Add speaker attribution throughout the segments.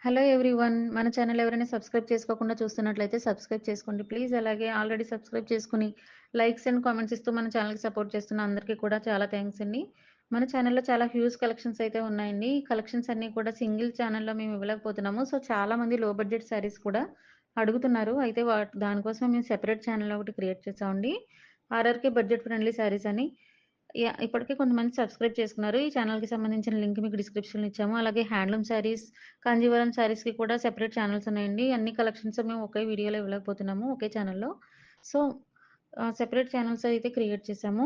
Speaker 1: Hello everyone. మన channel ఎవరైనా subscribe చేసుకోకుండా చూస్తున్నట్లయితే సబ్స్క్రైబ్ చేసుకోండి ప్లీజ్. అలాగే ఆల్రెడీ సబ్స్క్రైబ్ చేసుకొని లైక్స్ అండ్ కామెంట్స్ ఇస్తూ మన ఛానల్‌కి సపోర్ట్ చేస్తున్న అందరికీ కూడా చాలా థాంక్స్ అండి. మన ఛానల్‌లో చాలా హ్యూజ్ కలెక్షన్స్ అయితే ఉన్నాయండి. ఈ కలెక్షన్స్ అన్నీ కూడా సింగిల్ ఛానల్‌లో మేము ఇవ్వలేకపోతున్నాము. సో, చాలామంది లో బడ్జెట్ శారీస్ కూడా అడుగుతున్నారు. అయితే దానికోసమే మేము సెపరేట్ ఛానల్ ఒకటి క్రియేట్ చేసామండి. ఆర్ఆర్‌కే బడ్జెట్ ఫ్రెండ్లీ శారీస్ అని. ఇప్పటికే కొంతమంది సబ్స్క్రైబ్ చేసుకున్నారు. ఈ ఛానెల్‌కి సంబంధించిన లింక్ మీకు డిస్క్రిప్షన్‌లో ఇచ్చాము. అలాగే హ్యాండ్లూమ్ శారీస్, కాంజీవరం శారీస్‌కి కూడా సెపరేట్ ఛానెల్స్ ఉన్నాయండి. అన్ని కలెక్షన్స్ మేము ఒకే వీడియోలో ఇవ్వలేకపోతున్నాము ఒకే ఛానెల్‌లో. సో, సెపరేట్ ఛానెల్స్ అయితే క్రియేట్ చేసాము.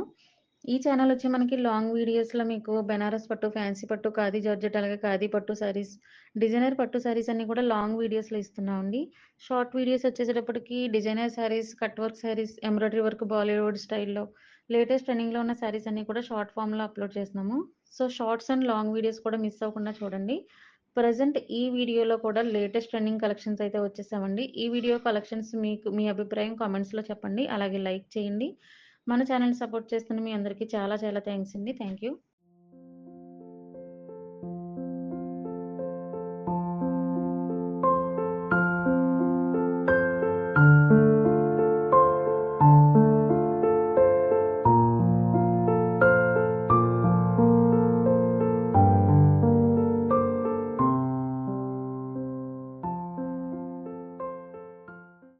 Speaker 1: ఈ ఛానెల్ వచ్చి మనకి లాంగ్ వీడియోస్‌లో మీకు బెనారస్ పట్టు, ఫ్యాన్సీ పట్టు, ఖాదీ జార్జెట్ అలాగే ఖాదీ పట్టు శారీస్, డిజైనర్ పట్టు శారీస్ అన్నీ కూడా లాంగ్ వీడియోస్‌లో ఇస్తున్నామండి. షార్ట్ వీడియోస్ వచ్చేసేటప్పటికి designer saris, cut work saris, embroidery work Bollywood స్టైల్‌లో లేటెస్ట్ ట్రెండింగ్‌లో ఉన్న శారీస్ అన్నీ కూడా షార్ట్ ఫార్మ్‌లో అప్‌లోడ్ చేస్తున్నాము. So, shorts and long videos కూడా మిస్ అవ్వకుండా చూడండి. ప్రెజెంట్ ఈ వీడియోలో కూడా లేటెస్ట్ ట్రెండింగ్ కలెక్షన్స్ అయితే వచ్చేసామండి. ఈ వీడియో కలెక్షన్స్ మీకు మీ అభిప్రాయం కామెంట్స్‌లో చెప్పండి. అలాగే లైక్ చేయండి. మన ఛానెల్‌ని సపోర్ట్ చేస్తున్న మీ అందరికీ చాలా చాలా థాంక్స్ అండి. Thank you.